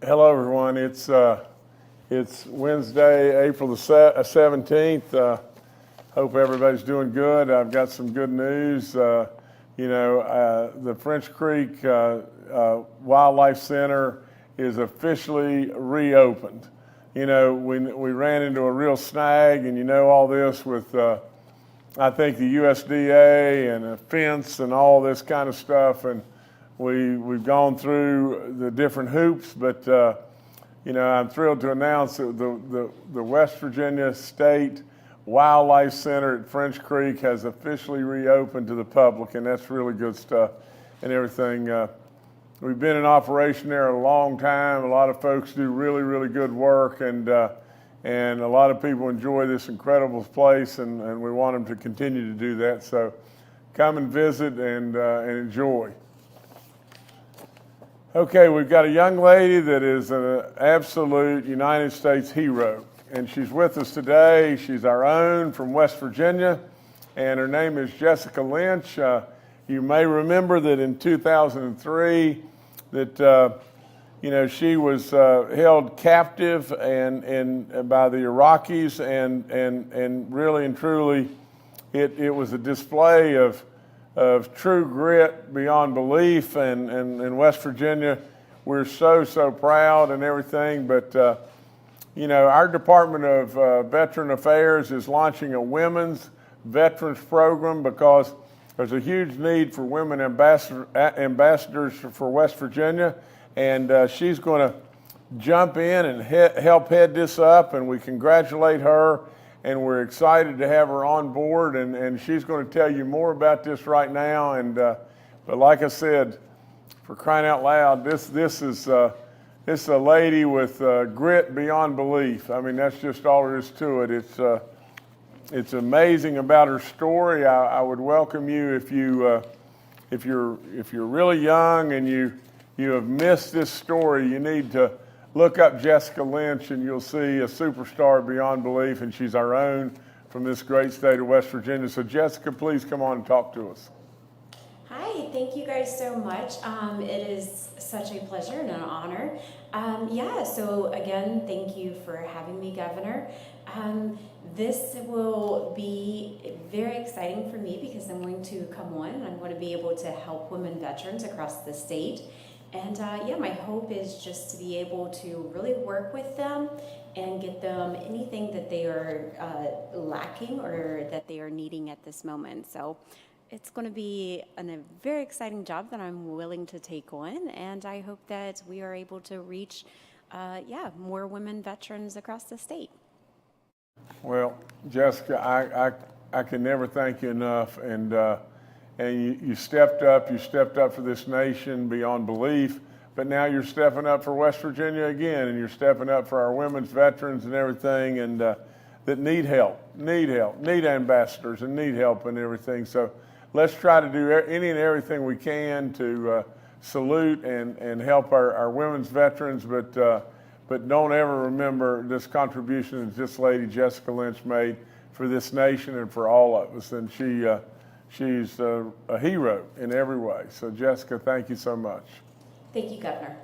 Hello, everyone. It's Wednesday, April the 17th. Hope everybody's doing good. I've got some good news. The French Creek Wildlife Center is officially reopened. We ran into a real snag, and all this with, I think, the USDA and a fence and all this kind of stuff. And we've gone through the different hoops, but I'm thrilled to announce that the West Virginia State Wildlife Center at French Creek has officially reopened to the public, and that's really good stuff and everything. We've been in operation there a long time. A lot of folks do really, really good work, and a lot of people enjoy this incredible place, and we want them to continue to do that. So come and visit and enjoy. Okay, we've got a young lady that is an absolute United States hero, and she's with us today. She's our own from West Virginia, and her name is Jessica Lynch. You may remember that in 2003 that she was held captive and by the Iraqis, and really and truly it was a display of true grit beyond belief, and in West Virginia we're so proud and everything. But our Department of Veteran Affairs is launching a women's veterans program because there's a huge need for women ambassadors for West Virginia, and she's going to jump in and help head this up, and we congratulate her. And we're excited to have her on board, and she's going to tell you more about this right now. And but like I said, for crying out loud, this is a lady with grit beyond belief. I mean, that's just all there is to it. It's amazing about her story. I would welcome you if you're really young and you have missed this story. You need to look up Jessica Lynch, and you'll see a superstar beyond belief, and she's our own from this great state of West Virginia. So Jessica, please come on and talk to us. Hi, thank you guys so much. It is such a pleasure and an honor. So again, thank you for having me, Governor. This will be very exciting for me because I'm going to come on and I'm going to be able to help women veterans across the state. And my hope is just to be able to really work with them and get them anything that they are lacking or that they are needing at this moment. So it's going to be a very exciting job that I'm willing to take on, and I hope that we are able to reach more women veterans across the state. Well, Jessica, I can never thank you enough, and you stepped up for this nation beyond belief, but now you're stepping up for West Virginia again, and you're stepping up for our women's veterans and everything, and that need help, need ambassadors and need help and everything. So let's try to do any and everything we can to salute and help our women's veterans, but don't ever remember this contribution that this lady Jessica Lynch made for this nation and for all of us, and she's a hero in every way. So Jessica, thank you so much. Thank you, Governor.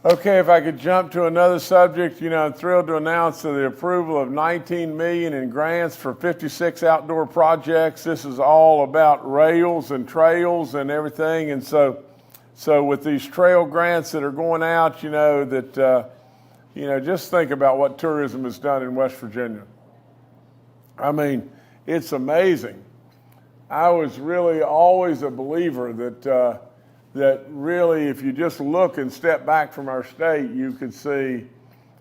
Okay, if I could jump to another subject, I'm thrilled to announce the approval of $19 million in grants for 56 outdoor projects. This is all about rails and trails and everything. And so with these trail grants that are going out, just think about what tourism has done in West Virginia. I mean, it's amazing. I was really always a believer that really, if you just look and step back from our state, you could see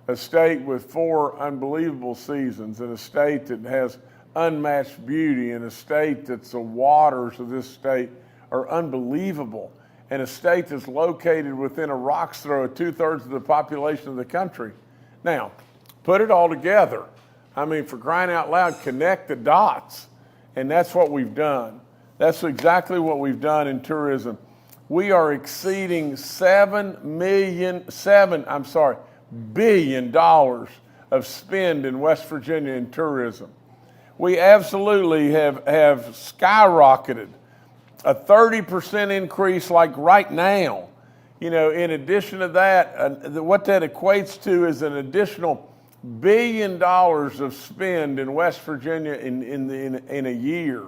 a state with 4 unbelievable seasons, and a state that has unmatched beauty, and a state that's the waters of this state are unbelievable, and a state that's located within a rock's throw of 2/3 of the population of the country. Now, put it all together. I mean, for crying out loud, connect the dots. And that's what we've done. That's exactly what we've done in tourism. We are exceeding $7 billion of spend in West Virginia in tourism. We absolutely have skyrocketed. A 30% increase like right now in addition to that, what that equates to is an additional $1 billion of spend in West Virginia in a year.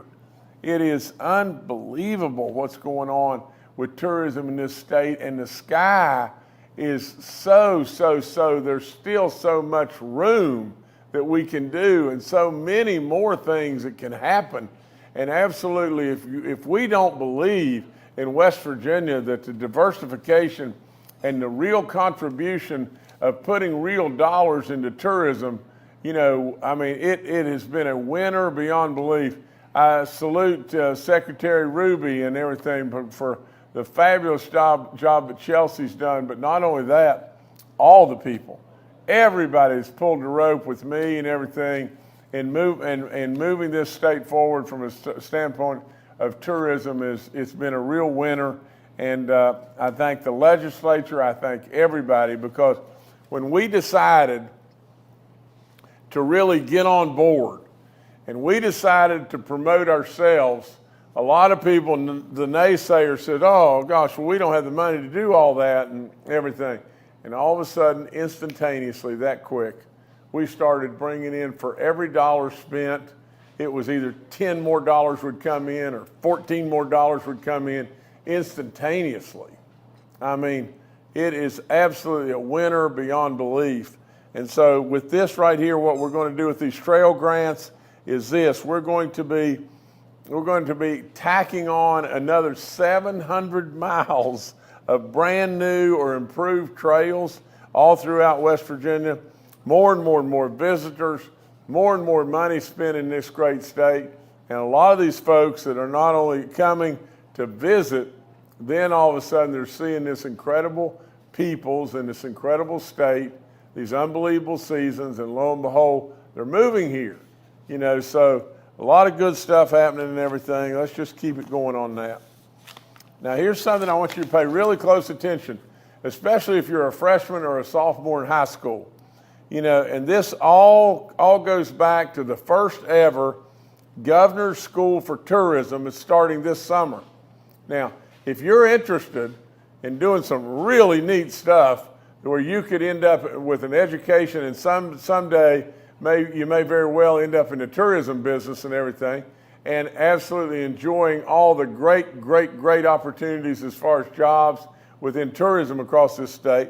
It is unbelievable what's going on with tourism in this state, and the sky is so. There's still so much room that we can do, and so many more things that can happen. And absolutely, if we don't believe in West Virginia that the diversification and the real contribution of putting real dollars into tourism, it has been a winner beyond belief. I salute Secretary Ruby and everything for the fabulous job that Chelsea's done. But not only that, all the people, everybody's pulled the rope with me and everything, and moving this state forward from a standpoint of tourism. It's been a real winner. And I thank the legislature. I thank everybody, because when we decided to really get on board, and we decided to promote ourselves, a lot of people, the naysayers, said, oh gosh, well, we don't have the money to do all that and everything. And all of a sudden, instantaneously, that quick, we started bringing in, for every dollar spent, it was either 10 more dollars would come in or 14 more dollars would come in instantaneously. It is absolutely a winner beyond belief. And so with this right here, what we're going to do with these trail grants is this. We're going to be tacking on another 700 miles of brand new or improved trails all throughout West Virginia. More and more visitors, more and more money spent in this great state. And a lot of these folks that are not only coming to visit, then all of a sudden they're seeing this incredible peoples in this incredible state, these unbelievable seasons, and lo and behold, they're moving here. So a lot of good stuff happening and everything. Let's just keep it going on that. Now, here's something I want you to pay really close attention, especially if you're a freshman or a sophomore in high school. And this all goes back to the first ever Governor's School for Tourism. It's starting this summer. Now, if you're interested in doing some really neat stuff where you could end up with an education, and someday you may very well end up in the tourism business and everything, and absolutely enjoying all the great opportunities as far as jobs within tourism across this state,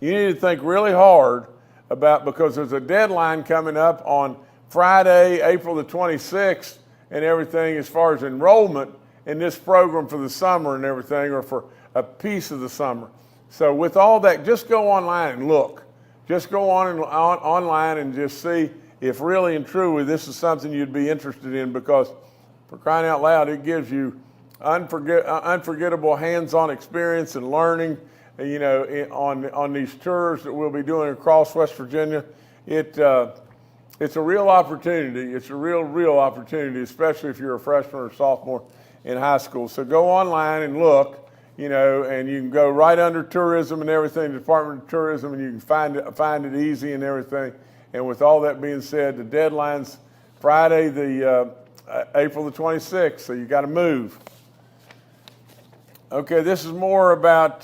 you need to think really hard about, because there's a deadline coming up on Friday, April the 26th, and everything as far as enrollment in this program for the summer and everything, or for a piece of the summer. So with all that, just go online and look. Just go online and just see if really and truly this is something you'd be interested in, because for crying out loud, it gives you unforgettable hands-on experience and learning, on these tours that we'll be doing across West Virginia. It's a real opportunity. It's a real opportunity, especially if you're a freshman or sophomore in high school. So go online and look, and you can go right under tourism and everything, Department of Tourism, and you can find it easy and everything. And with all that being said, the deadline's Friday, April the 26th, so you got to move. Okay, this is more about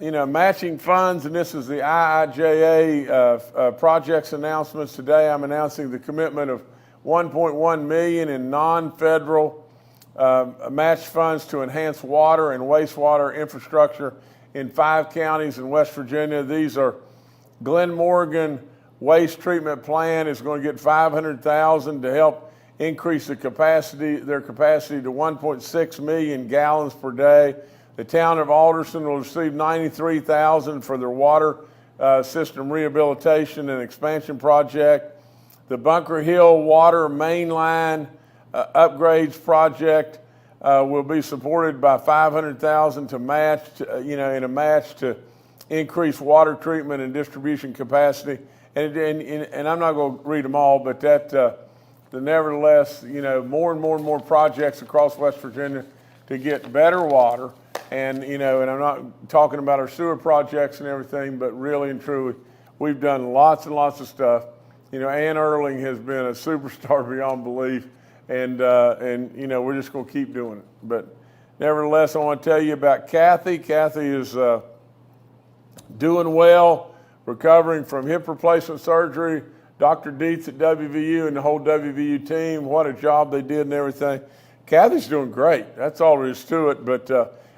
matching funds, and this is the IIJA projects announcements. Today I'm announcing the commitment of $1.1 million in non-federal match funds to enhance water and wastewater infrastructure in 5 counties in West Virginia. These are Glen Morgan Waste Treatment Plant is going to get $500,000 to help increase their capacity to 1.6 million gallons per day. The town of Alderson will receive $93,000 for their water system rehabilitation and expansion project. The Bunker Hill Water Main Line upgrades project will be supported by $500,000 to match, in a match to increase water treatment and distribution capacity. And I'm not going to read them all, but nevertheless, more and more projects across West Virginia to get better water. And I'm not talking about our sewer projects and everything, but really and truly, we've done lots and lots of stuff. Ann Erling has been a superstar beyond belief, and we're just going to keep doing it. But nevertheless, I want to tell you about Kathy. Kathy is doing well, recovering from hip replacement surgery. Dr. Dietz at WVU and the whole WVU team, what a job they did and everything. Kathy's doing great. That's all there is to it. But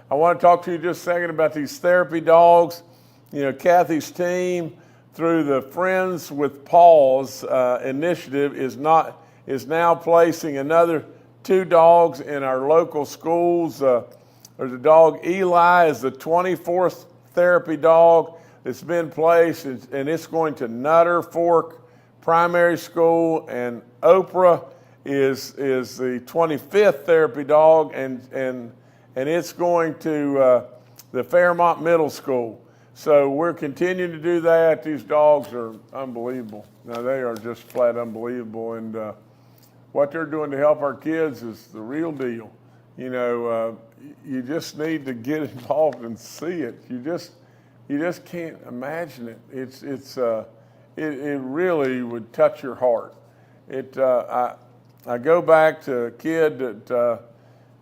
I want to talk to you just a second about these therapy dogs. You know, Kathy's team, through the Friends with Paws initiative, is now placing another 2 dogs in our local schools. There's a dog, Eli, is the 24th therapy dog that's been placed, and it's going to Nutter Fork Primary School, and Oprah is the 25th therapy dog, and it's going to the Fairmont Middle School. So we're continuing to do that. These dogs are unbelievable. Now, they are just flat unbelievable, and what they're doing to help our kids is the real deal. You know, you just need to get involved and see it. You just can't imagine it. It really would touch your heart. I go back to a kid that,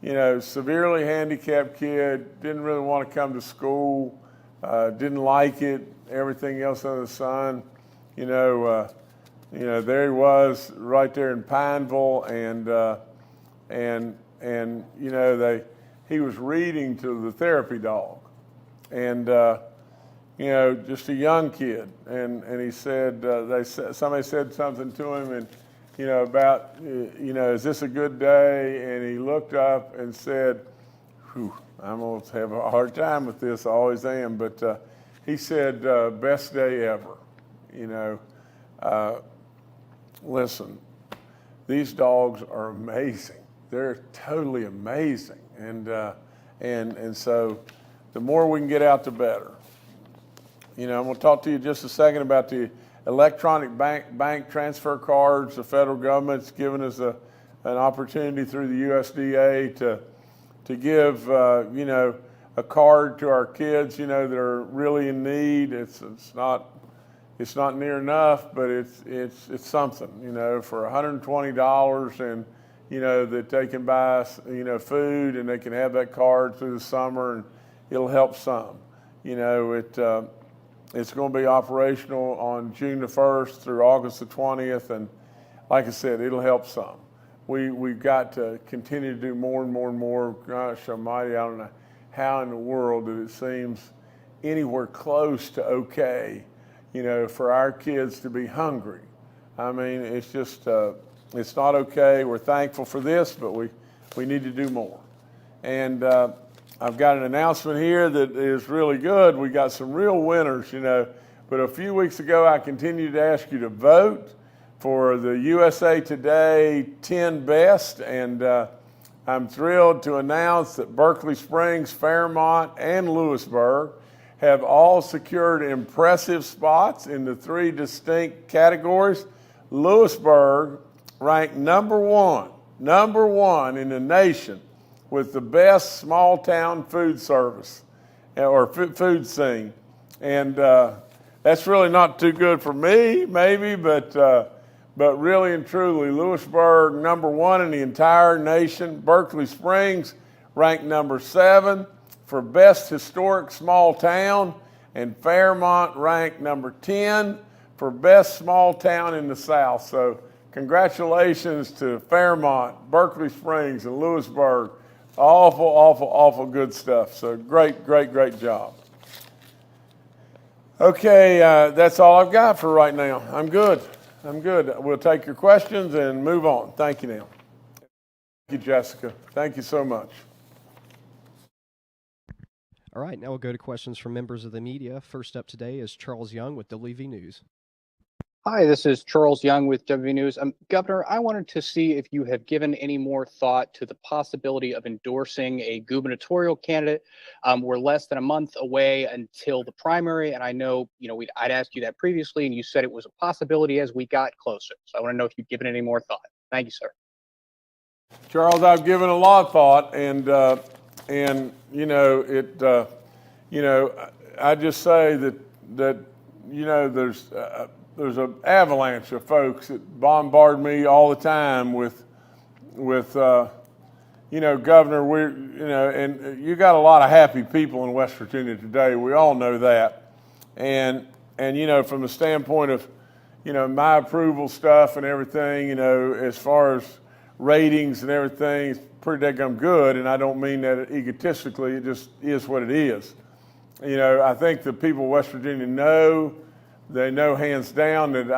you know, severely handicapped kid, didn't really want to come to school, didn't like it, everything else under the sun. You know, there he was right there in Pineville, and you know, he was reading to the therapy dog, and you know, just a young kid, and he said, somebody said something to him, and you know, about, you know, is this a good day? And he looked up and said, whew, I'm going to have a hard time with this, I always am, but he said, best day ever. You know, listen, these dogs are amazing. They're totally amazing, and so the more we can get out, the better. You know, I'm going to talk to you just a second about the electronic bank transfer cards. The federal government's given us an opportunity through the USDA to give you know, a card to our kids, you know, that are really in need. It's not near enough, but it's something, you know, for $120, and you know, that they can buy, you know, food, and they can have that card through the summer, and it'll help some. You know, it's going to be operational on June the 1st through August the 20th, and like I said, it'll help some. We've got to continue to do more and more and more. Gosh almighty, I don't know how in the world that it seems anywhere close to okay, you know, for our kids to be hungry. I mean, it's just, it's not okay. We're thankful for this, but we need to do more. And I've got an announcement here that is really good. We got some real winners, you know. But a few weeks ago, I continued to ask you to vote for the USA Today 10 Best, and I'm thrilled to announce that Berkeley Springs, Fairmont, and Lewisburg have all secured impressive spots in the 3 distinct categories. Lewisburg ranked number one in the nation with the best small town food service or food scene. And that's really not too good for me, maybe, but really and truly, Lewisburg, number 1 in the entire nation. Berkeley Springs ranked number 7 for best historic small town, and Fairmont ranked number 10 for best small town in the South. So congratulations to Fairmont, Berkeley Springs, and Lewisburg. Awful good stuff. So great job. Okay, that's all I've got for right now. I'm good. We'll take your questions and move on. Thank you now. Thank you, Jessica. Thank you so much. All right, now we'll go to questions from members of the media. First up today is Charles Young with WV News. Hi, this is Charles Young with WV News. Governor, I wanted to see if you have given any more thought to the possibility of endorsing a gubernatorial candidate. We're less than a month away until the primary, and I know, I'd asked you that previously, and you said it was a possibility as we got closer. So I want to know if you've given any more thought. Thank you, sir. Charles, I've given a lot of thought, and I just say that there's an avalanche of folks that bombard me all the time with Governor, and you got a lot of happy people in West Virginia today. We all know that. And from the standpoint of, my approval stuff and everything, as far as ratings and everything, it's pretty daggum good. And I don't mean that egotistically, it just is what it is. I think the people of West Virginia know, they know hands down that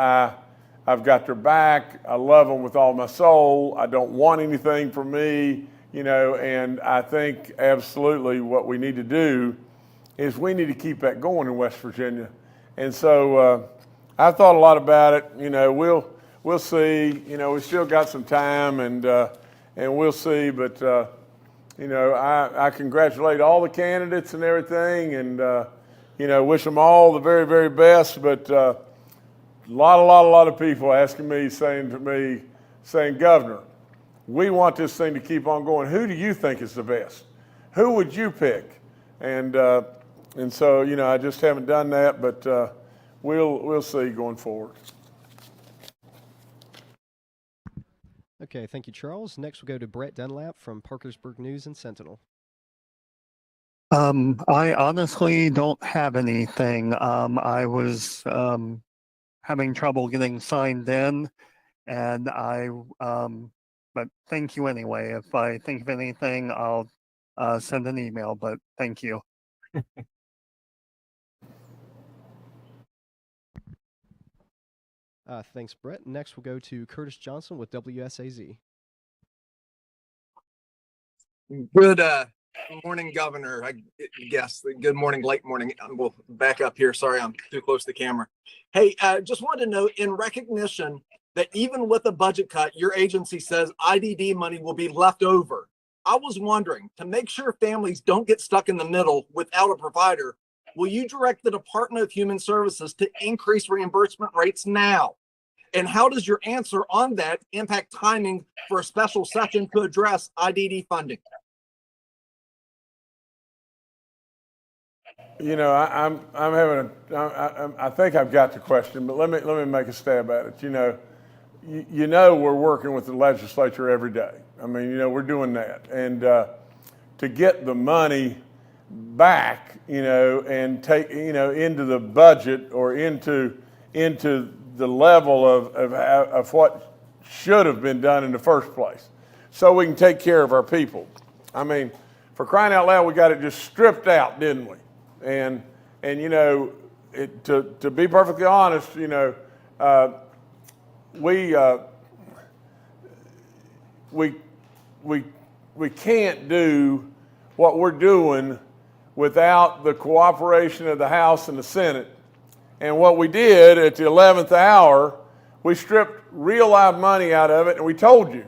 I've got their back. I love them with all my soul. I don't want anything from me, and I think absolutely what we need to do is we need to keep that going in West Virginia. And so I've thought a lot about it. We'll see. We still got some time, and we'll see. But I congratulate all the candidates and everything, and wish them all the very, very best. But a lot of people asking me, saying, Governor, we want this thing to keep on going. Who do you think is the best? Who would you pick? And so I just haven't done that, but we'll see going forward. Okay, thank you, Charles. Next, we'll go to Brett Dunlap from Parkersburg News and Sentinel. I honestly don't have anything. I was having trouble getting signed in, and but thank you anyway. If I think of anything, I'll send an email, but thank you. Thanks, Brett. Next, we'll go to Curtis Johnson with WSAZ. Good morning, Governor. I guess good morning, late morning. We'll back up here. Sorry, I'm too close to the camera. Hey, just wanted to know, in recognition that even with a budget cut, your agency says IDD money will be left over. I was wondering, to make sure families don't get stuck in the middle without a provider, will you direct the Department of Human Services to increase reimbursement rates now? And how does your answer on that impact timing for a special session to address IDD funding? I'm having I think I've got the question, but let me make a stab at it. We're working with the legislature every day. I mean, we're doing that, and to get the money back, and take, into the budget or into the level of what should have been done in the first place, so we can take care of our people. I mean, for crying out loud, we got it just stripped out, didn't we? And to be perfectly honest, we can't do what we're doing without the cooperation of the House and the Senate. And what we did at the 11th hour, we stripped real live money out of it, and we told you,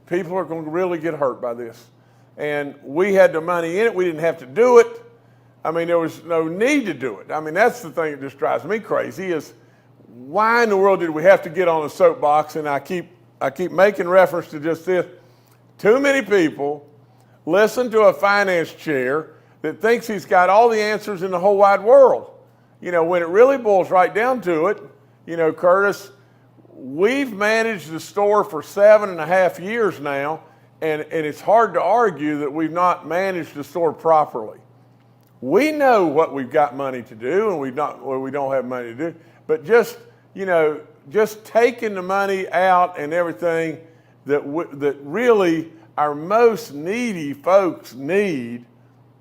people are going to really get hurt by this. And we had the money in it. We didn't have to do it. I mean, there was no need to do it. I mean, that's the thing that just drives me crazy, is why in the world did we have to get on a soapbox? And I keep making reference to just this. Too many people listen to a finance chair that thinks he's got all the answers in the whole wide world. When it really boils right down to it, Curtis, we've managed the store for 7.5 years now, and it's hard to argue that we've not managed the store properly. We know what we've got money to do, and we don't have money to do. But just taking the money out and everything that really our most needy folks need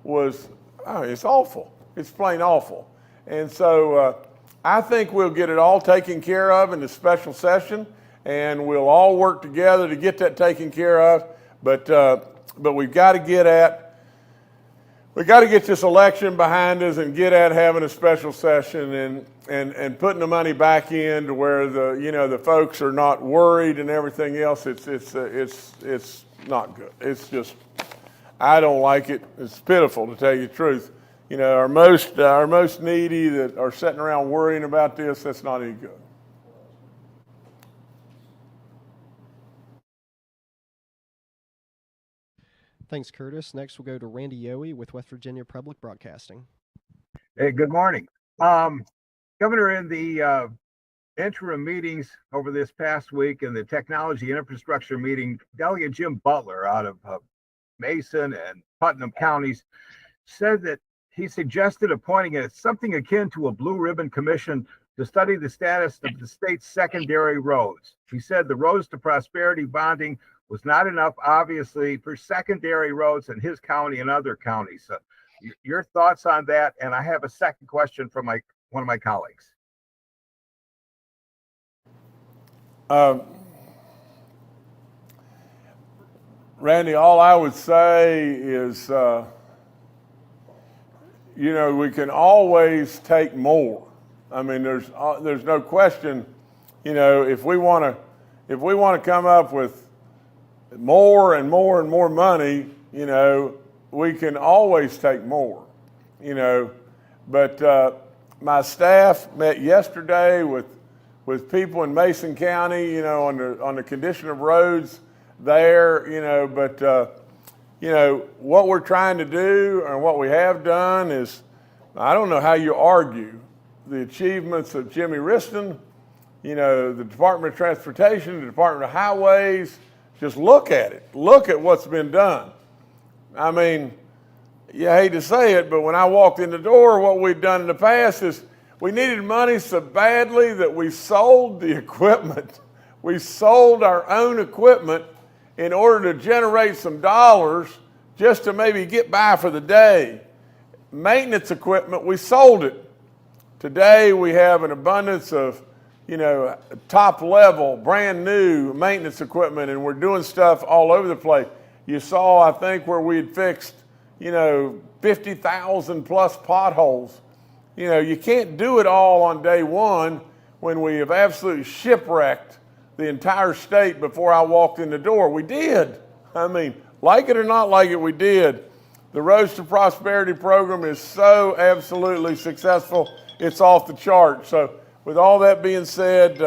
was, it's awful. It's plain awful. And so I think we'll get it all taken care of in the special session, and we'll all work together to get that taken care of. But we've got to get this election behind us and get at having a special session and putting the money back in to where the folks are not worried and everything else. It's not good. It's just, I don't like it. It's pitiful, to tell you the truth. Our most needy that are sitting around worrying about this, that's not any good. Thanks, Curtis. Next, we'll go to Randy Yohe with West Virginia Public Broadcasting. Hey, good morning. Governor, in the interim meetings over this past week and the technology and infrastructure meeting, Delegate Jim Butler out of Mason and Putnam counties said that he suggested appointing something akin to a blue ribbon commission to study the status of the state's secondary roads. He said the roads to prosperity bonding was not enough, obviously, for secondary roads in his county and other counties. So your thoughts on that? And I have a second question from one of my colleagues. Randy, all I would say is, we can always take more. I mean, there's no question. If we want to come up with more and more and more money, we can always take more. But my staff met yesterday with people in Mason County, on the condition of roads there, what we're trying to do and what we have done is, I don't know how you argue the achievements of Jimmy Riston, the Department of Transportation, the Department of Highways. Just look at it. Look at what's been done. I mean, you hate to say it, but when I walked in the door, what we've done in the past is we needed money so badly that we sold the equipment. We sold our own equipment in order to generate some dollars just to maybe get by for the day. Maintenance equipment, we sold it. Today we have an abundance of, top level, brand new maintenance equipment, and we're doing stuff all over the place. You saw, I think, where we had fixed, 50,000 plus potholes. You can't do it all on day one when we have absolutely shipwrecked the entire state before I walked in the door. We did. I mean, like it or not like it, we did. The Roads to Prosperity program is so absolutely successful, it's off the chart. So with all that being said,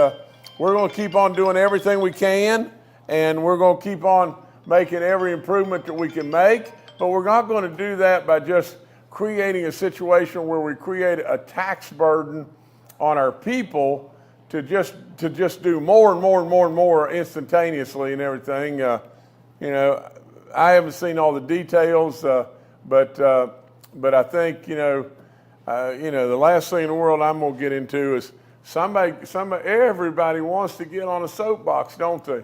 we're going to keep on doing everything we can, and we're going to keep on making every improvement that we can make, but we're not going to do that by just creating a situation where we create a tax burden on our people to just do more and more and more and more instantaneously and everything. I haven't seen all the details, but I think the last thing in the world I'm going to get into is everybody wants to get on a soapbox, don't they?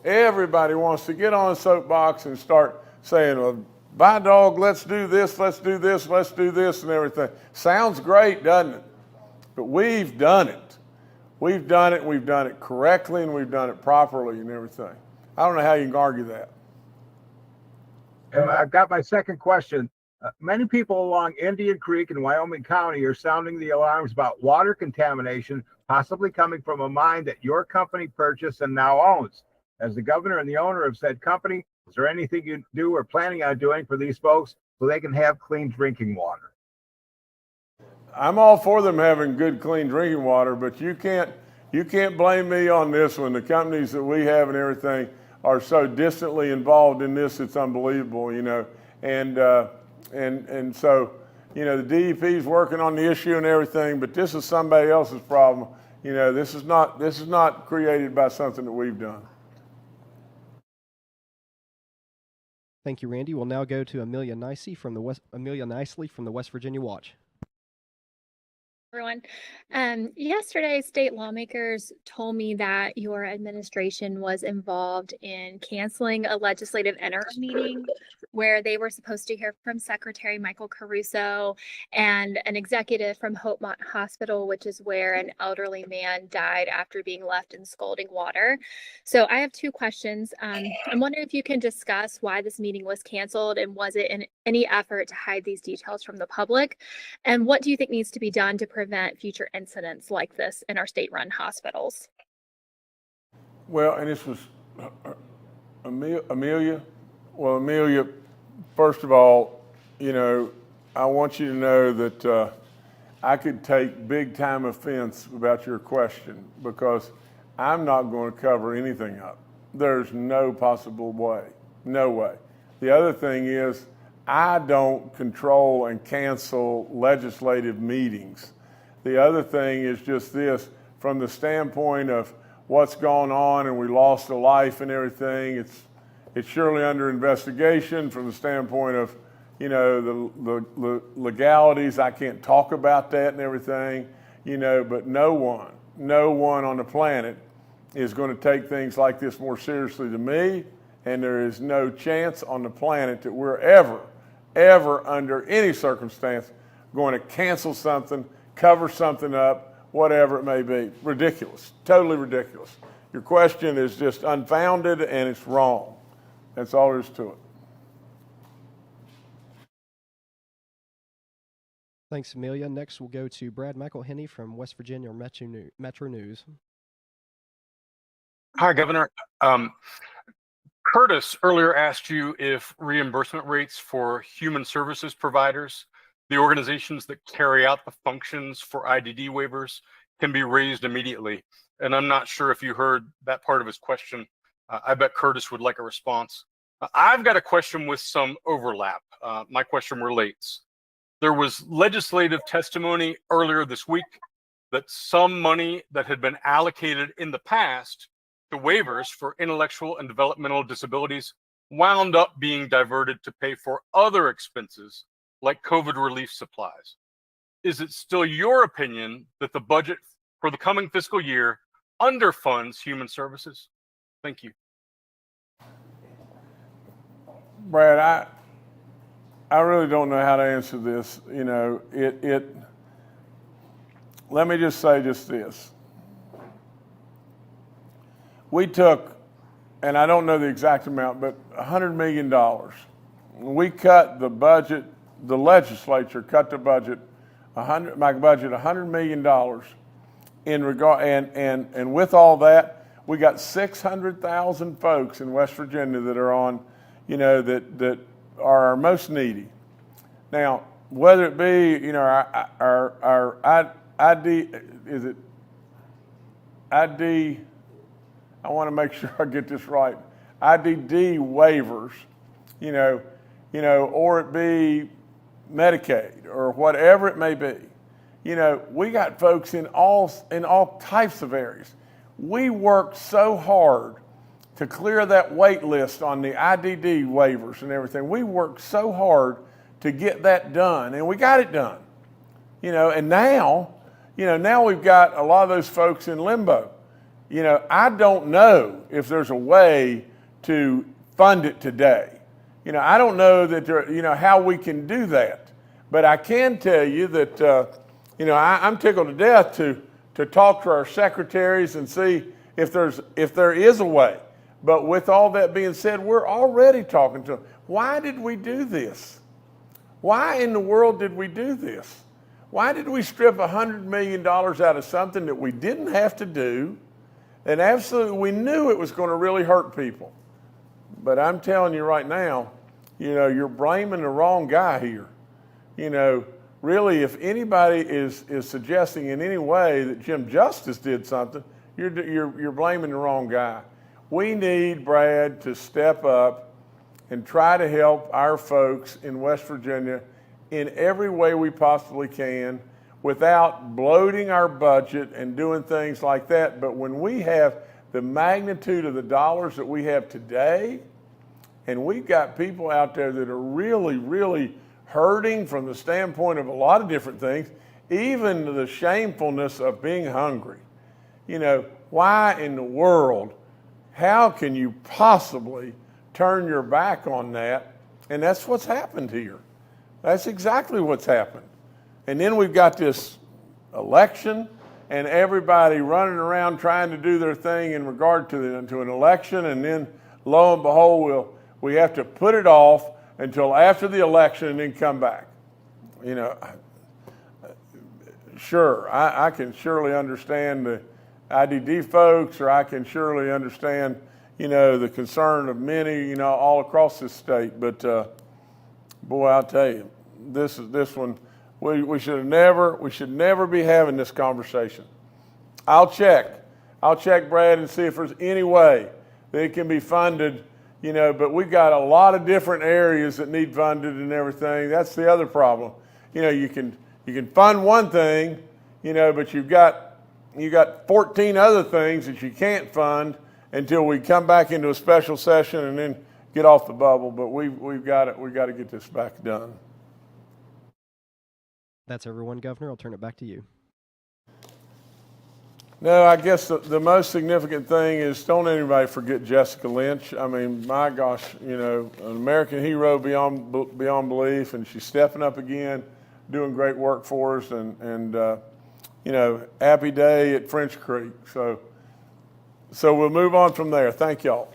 Everybody wants to get on a soapbox and start saying, well, by dog, let's do this, let's do this, let's do this, and everything. Sounds great, doesn't it? But we've done it. We've done it correctly, and we've done it properly and everything. I don't know how you can argue that. And I've got my second question. Many people along Indian Creek in Wyoming County are sounding the alarms about water contamination possibly coming from a mine that your company purchased and now owns. As the governor and the owner of said company, is there anything you do or planning on doing for these folks so they can have clean drinking water? I'm all for them having good, clean drinking water, but you can't blame me on this one. The companies that we have and everything are so distantly involved in this, it's unbelievable, and so, the DEP is working on the issue and everything, but this is somebody else's problem. This is not created by something that we've done. Thank you, Randy. We'll now go to Amelia Nicely from the West Virginia Watch. Everyone. Yesterday, state lawmakers told me that your administration was involved in canceling a legislative interim meeting where they were supposed to hear from Secretary Michael Caruso and an executive from Hopemont Hospital, which is where an elderly man died after being left in scalding water. So I have two questions. I'm wondering if you can discuss why this meeting was canceled, and was it in any effort to hide these details from the public? And what do you think needs to be done to prevent future incidents like this in our state-run hospitals? Well, and this was Amelia. Well, Amelia, first of all, I want you to know that I could take big time offense about your question, because I'm not going to cover anything up. There's no possible way, no way. The other thing is, I don't control and cancel legislative meetings. The other thing is just this, from the standpoint of what's gone on and we lost a life and everything, it's surely under investigation. From the standpoint of, the legalities. I can't talk about that and everything, but no one on the planet is going to take things like this more seriously than me. And there is no chance on the planet that we're ever under any circumstance going to cancel something, cover something up, whatever it may be. Ridiculous, totally ridiculous. Your question is just unfounded and it's wrong. That's all there is to it. Thanks, Amelia. Next, we'll go to Brad McElhenney from West Virginia Metro News. Hi, Governor. Curtis earlier asked you if reimbursement rates for human services providers, the organizations that carry out the functions for IDD waivers, can be raised immediately. And I'm not sure if you heard that part of his question. I bet Curtis would like a response. I've got a question with some overlap. My question relates. There was legislative testimony earlier this week that some money that had been allocated in the past to waivers for intellectual and developmental disabilities wound up being diverted to pay for other expenses like COVID relief supplies. Is it still your opinion that the budget for the coming fiscal year underfunds human services? Thank you. Brad, I really don't know how to answer this. Let me just say just this. We took, and I don't know the exact amount, but $100 million. We cut the budget, the legislature cut the budget, my budget $100 million in regard, and with all that, we got 600,000 folks in West Virginia that are on, that are our most needy. Now, whether it be, our ID, is it ID? I want to make sure I get this right. IDD waivers, or it be Medicaid or whatever it may be. We got folks in all types of areas. We worked so hard to clear that wait list on the IDD waivers and everything. We worked so hard to get that done, and we got it done. And now we've got a lot of those folks in limbo. I don't know if there's a way to fund it today. I don't know that how we can do that. But I can tell you that, I'm tickled to death to talk to our secretaries and see if there is a way. But with all that being said, we're already talking to them. Why did we do this? Why in the world did we do this? Why did we strip $100 million out of something that we didn't have to do? And absolutely, we knew it was going to really hurt people. But I'm telling you right now, you're blaming the wrong guy here. Really, if anybody is suggesting in any way that Jim Justice did something, you're blaming the wrong guy. We need Brad to step up and try to help our folks in West Virginia in every way we possibly can, without bloating our budget and doing things like that. But when we have the magnitude of the dollars that we have today, and we've got people out there that are really, really hurting from the standpoint of a lot of different things, even the shamefulness of being hungry. Why in the world, how can you possibly turn your back on that? And that's what's happened here. That's exactly what's happened. And then we've got this election and everybody running around trying to do their thing in regard to an election. And then lo and behold, we have to put it off until after the election and then come back. Sure, I can surely understand the IDD folks, or I can surely understand, the concern of many, all across this state. But boy, I'll tell you, this one, we should never be having this conversation. I'll check, Brad, and see if there's any way that it can be funded, but we've got a lot of different areas that need funded and everything. That's the other problem. You can fund one thing, but you got 14 other things that you can't fund until we come back into a special session and then get off the bubble, but we've got to get this back done. That's everyone, Governor. I'll turn it back to you. No, I guess the most significant thing is don't anybody forget Jessica Lynch. I mean, my gosh, you know, an American hero beyond belief, and she's stepping up again, doing great work for us, and you know, happy day at French Creek. So we'll move on from there. Thank y'all.